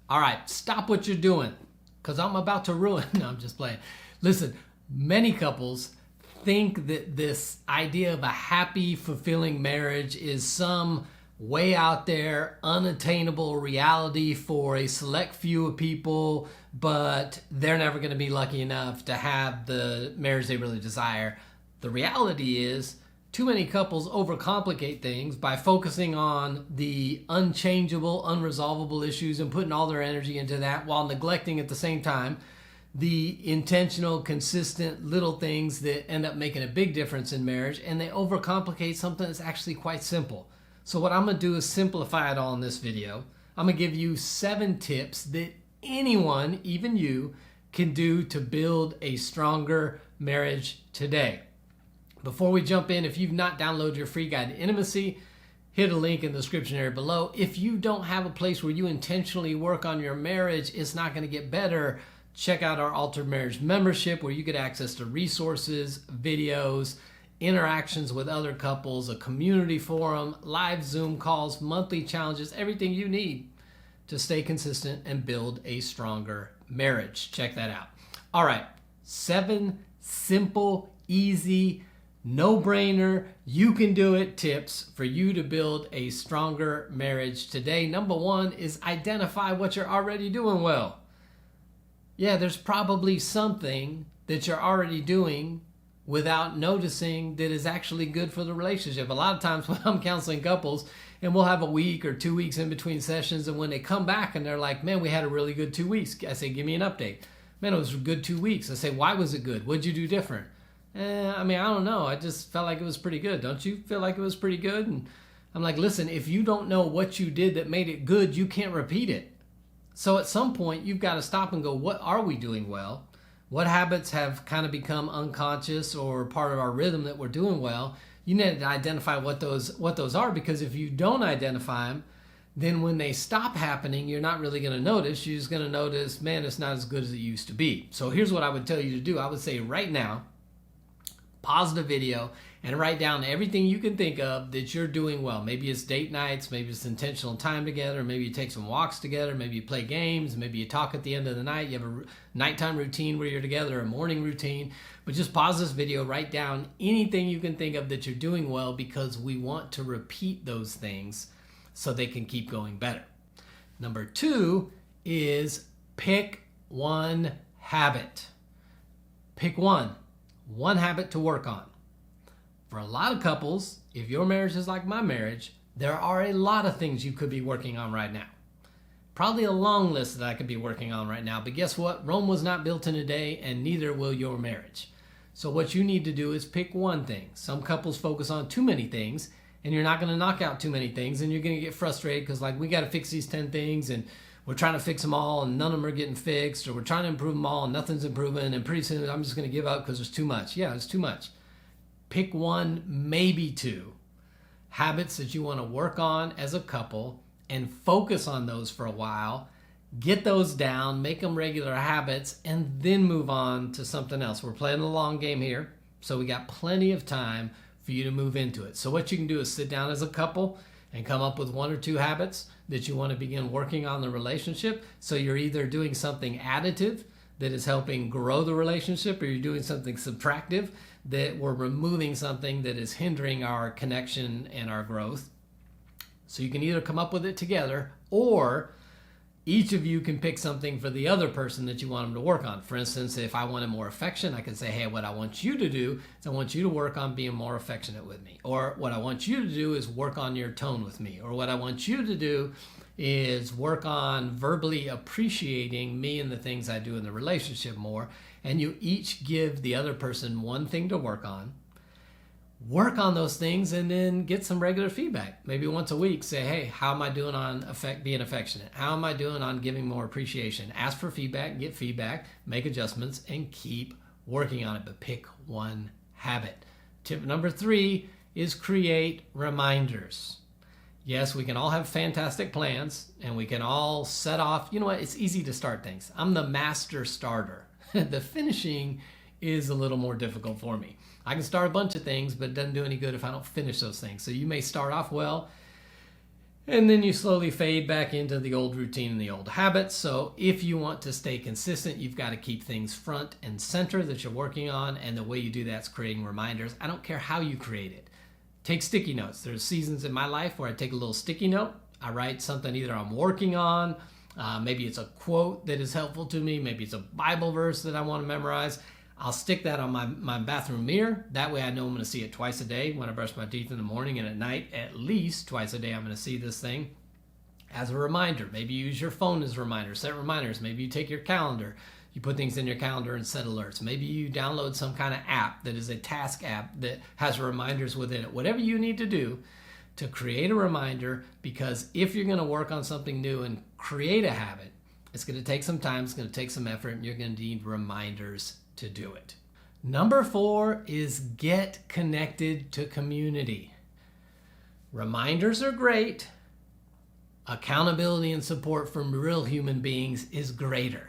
All right, stop what you're doing because I'm about to ruin. No, I'm just playing. Listen, many couples think that this idea of a happy, fulfilling marriage is some way out there, unattainable reality for a select few of people, but they're never going to be lucky enough to have the marriage they really desire. The reality is, too many couples overcomplicate things by focusing on the unchangeable, unresolvable issues and putting all their energy into that while neglecting at the same time the intentional, consistent little things that end up making a big difference in marriage, and they overcomplicate something that's actually quite simple. So what I'm going to do is simplify it all in this video. I'm going to give you 7 tips that anyone, even you, can do to build a stronger marriage today. Before we jump in, if you've not downloaded your free guide to intimacy, hit a link in the description area below. If you don't have a place where you intentionally work on your marriage, it's not going to get better. Check out our Altered Marriage membership where you get access to resources, videos, interactions with other couples, a community forum, live Zoom calls, monthly challenges, everything you need to stay consistent and build a stronger marriage. Check that out. All right, 7 simple, easy, no-brainer, you can do it tips for you to build a stronger marriage today. Number 1 is identify what you're already doing well. Yeah, there's probably something that you're already doing without noticing that is actually good for the relationship. A lot of times when I'm counseling couples, and we'll have a week or 2 weeks in between sessions, and when they come back and they're like, man, we had a really good 2 weeks. I say, give me an update. Man, it was a good 2 weeks. I say, why was it good? What'd you do different? I don't know. I just felt like it was pretty good. Don't you feel like it was pretty good? And I'm like, listen, if you don't know what you did that made it good, you can't repeat it. So at some point, you've got to stop and go, what are we doing well? What habits have kind of become unconscious or part of our rhythm that we're doing well? You need to identify what those are, because if you don't identify them, then when they stop happening, you're not really going to notice. You're just going to notice, man, it's not as good as it used to be. So here's what I would tell you to do. I would say right now, pause the video and write down everything you can think of that you're doing well. Maybe it's date nights, maybe it's intentional time together, maybe you take some walks together, maybe you play games, maybe you talk at the end of the night, you have a nighttime routine where you're together, a morning routine. But just pause this video, write down anything you can think of that you're doing well, because we want to repeat those things so they can keep going better. Number 2 is pick one habit. Pick one habit to work on. For a lot of couples, if your marriage is like my marriage, there are a lot of things you could be working on right now. Probably a long list that I could be working on right now, but guess what? Rome was not built in a day, and neither will your marriage. So what you need to do is pick one thing. Some couples focus on too many things, and you're not going to knock out too many things, and you're going to get frustrated because, like, we got to fix these 10 things, and we're trying to fix them all, and none of them are getting fixed, or we're trying to improve them all, and nothing's improving, and pretty soon I'm just going to give up because there's too much. Yeah, it's too much. Pick 1, maybe 2 habits that you want to work on as a couple and focus on those for a while. Get those down, make them regular habits, and then move on to something else. We're playing the long game here, so we got plenty of time for you to move into it. So what you can do is sit down as a couple and come up with 1 or 2 habits that you want to begin working on the relationship. So you're either doing something additive that is helping grow the relationship, or you're doing something subtractive that we're removing something that is hindering our connection and our growth. So you can either come up with it together, or each of you can pick something for the other person that you want them to work on. For instance, if I wanted more affection, I can say, hey, what I want you to do is I want you to work on being more affectionate with me. Or what I want you to do is work on your tone with me. Or what I want you to do is work on verbally appreciating me and the things I do in the relationship more. And you each give the other person one thing to work on. Work on those things and then get some regular feedback. Maybe once a week, say, hey, how am I doing on being affectionate? How am I doing on giving more appreciation? Ask for feedback, get feedback, make adjustments, and keep working on it. But pick one habit. Tip number 3 is create reminders. Yes, we can all have fantastic plans and we can all set off. You know what? It's easy to start things. I'm the master starter. The finishing is a little more difficult for me. I can start a bunch of things, but it doesn't do any good if I don't finish those things. So you may start off well, And then you slowly fade back into the old routine and the old habits. So if you want to stay consistent, you've got to keep things front and center that you're working on. And the way you do that is creating reminders. I don't care how you create it. Take sticky notes. There's seasons in my life where I take a little sticky note. I write something either I'm working on, maybe it's a quote that is helpful to me, maybe it's a Bible verse that I want to memorize. I'll stick that on my bathroom mirror. That way I know I'm going to see it twice a day when I brush my teeth in the morning, and at night at least twice a day I'm going to see this thing as a reminder. Maybe you use your phone as a reminder. Set reminders. Maybe you take your calendar. You put things in your calendar and set alerts. Maybe you download some kind of app that is a task app that has reminders within it. Whatever you need to do to create a reminder, because if you're going to work on something new and create a habit, it's going to take some time, it's going to take some effort, and you're going to need reminders to do it. Number 4 is get connected to community. Reminders are great. Accountability and support from real human beings is greater.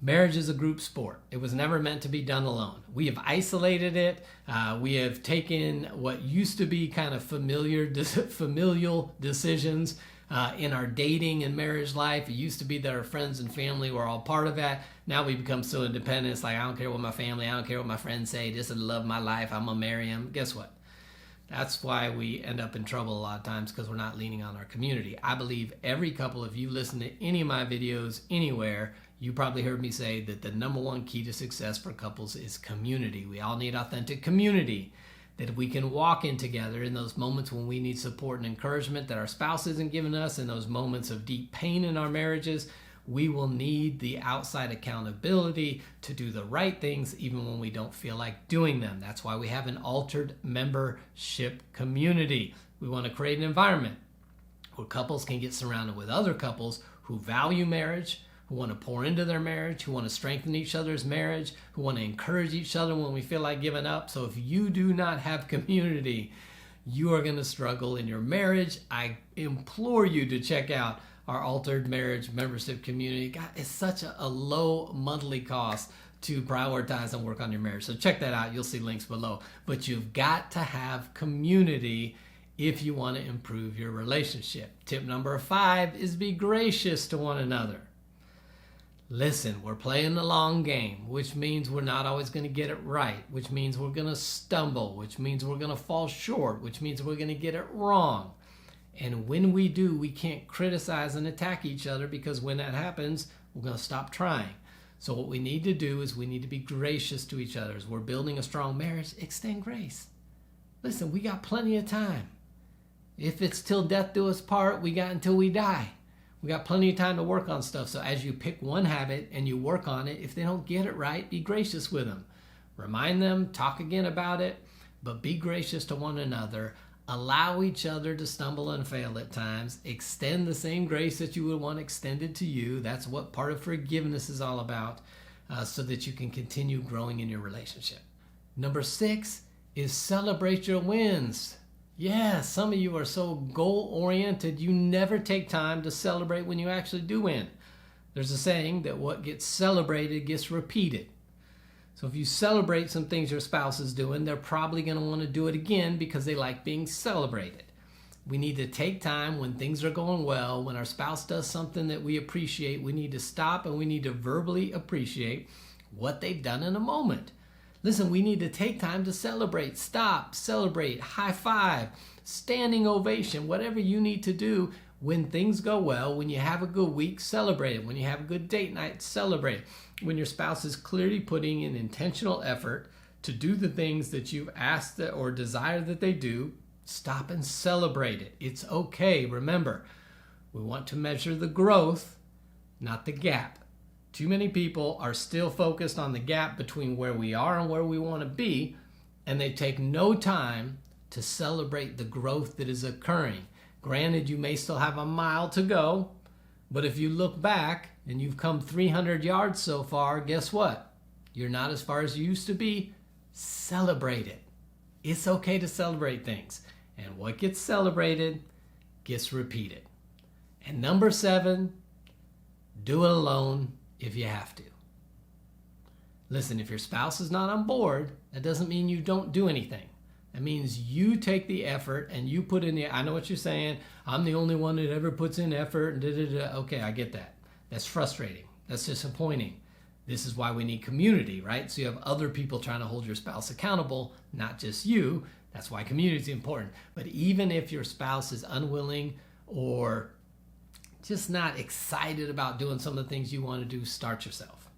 Marriage is a group sport. It was never meant to be done alone. We have isolated it. We have taken what used to be kind of familial decisions in our dating and marriage life. It used to be that our friends and family were all part of that. Now we become so independent. It's like, I don't care what my family, I don't care what my friends say. This is the love of my life. I'm going to marry him. Guess what? That's why we end up in trouble a lot of times, because we're not leaning on our community. I believe every couple, if you listen to any of my videos anywhere, you probably heard me say that the number one key to success for couples is community. We all need authentic community that we can walk in together in those moments when we need support and encouragement that our spouse isn't giving us, in those moments of deep pain in our marriages. We will need the outside accountability to do the right things even when we don't feel like doing them. That's why we have an altered membership community. We want to create an environment where couples can get surrounded with other couples who value marriage, who want to pour into their marriage, who want to strengthen each other's marriage, who want to encourage each other when we feel like giving up. So if you do not have community, you are going to struggle in your marriage. I implore you to check out our Altered Marriage Membership Community. God, it's such a low monthly cost to prioritize and work on your marriage. So check that out. You'll see links below. But you've got to have community if you want to improve your relationship. Tip number 5 is be gracious to one another. Listen, we're playing the long game, which means we're not always going to get it right, which means we're going to stumble, which means we're going to fall short, which means we're going to get it wrong. And when we do, we can't criticize and attack each other, because when that happens, we're going to stop trying. So what we need to do is we need to be gracious to each other. As we're building a strong marriage, extend grace. Listen, we got plenty of time. If it's till death do us part, we got until we die. We got plenty of time to work on stuff. So as you pick one habit and you work on it, if they don't get it right, be gracious with them. Remind them, talk again about it, but be gracious to one another. Allow each other to stumble and fail at times. Extend the same grace that you would want extended to you. That's what part of forgiveness is all about, so that you can continue growing in your relationship. Number 6 is celebrate your wins. Yeah, some of you are so goal-oriented, you never take time to celebrate when you actually do win. There's a saying that what gets celebrated gets repeated. So if you celebrate some things your spouse is doing, they're probably going to want to do it again because they like being celebrated. We need to take time when things are going well, when our spouse does something that we appreciate, we need to stop and we need to verbally appreciate what they've done in a moment. Listen, we need to take time to celebrate. Stop, celebrate, high five, standing ovation, whatever you need to do when things go well. When you have a good week, celebrate it. When you have a good date night, celebrate it. When your spouse is clearly putting in intentional effort to do the things that you've asked or desire that they do, stop and celebrate it. It's okay. Remember, we want to measure the growth, not the gap. Too many people are still focused on the gap between where we are and where we want to be, and they take no time to celebrate the growth that is occurring. Granted, you may still have a mile to go, but if you look back and you've come 300 yards so far, guess what? You're not as far as you used to be. Celebrate it. It's okay to celebrate things. And what gets celebrated gets repeated. And number 7, do it alone if you have to. Listen, if your spouse is not on board, that doesn't mean you don't do anything. That means you take the effort and you put in the, I know what you're saying, I'm the only one that ever puts in effort and da-da-da. Okay, I get that. That's frustrating. That's disappointing. This is why we need community, right? So you have other people trying to hold your spouse accountable, not just you. That's why community is important. But even if your spouse is unwilling or just not excited about doing some of the things you want to do, start yourself.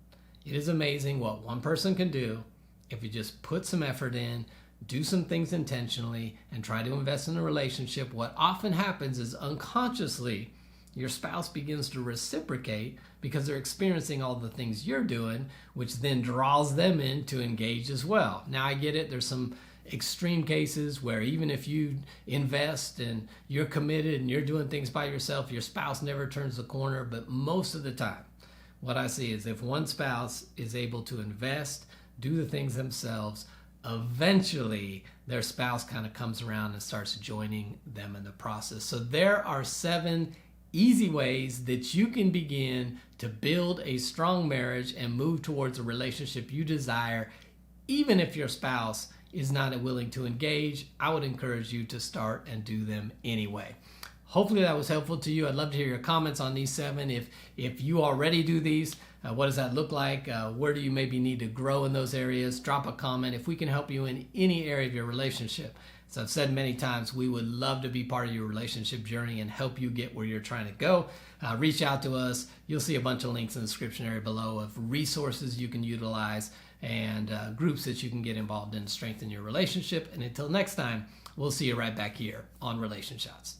It is amazing what one person can do if you just put some effort in, do some things intentionally, and try to invest in a relationship. What often happens is unconsciously, your spouse begins to reciprocate because they're experiencing all the things you're doing, which then draws them in to engage as well. Now, I get it. There's some extreme cases where even if you invest and you're committed and you're doing things by yourself, your spouse never turns the corner. But most of the time, what I see is if one spouse is able to invest, do the things themselves, eventually their spouse kind of comes around and starts joining them in the process. So there are 7 easy ways that you can begin to build a strong marriage and move towards a relationship you desire, even if your spouse is not willing to engage. I would encourage you to start and do them anyway. Hopefully that was helpful to you. I'd love to hear your comments on these 7. If you already do these, what does that look like? Where do you maybe need to grow in those areas? Drop a comment. If we can help you in any area of your relationship, as I've said many times, we would love to be part of your relationship journey and help you get where you're trying to go. Reach out to us. You'll see a bunch of links in the description area below of resources you can utilize and groups that you can get involved in to strengthen your relationship. And until next time, we'll see you right back here on RelationShots.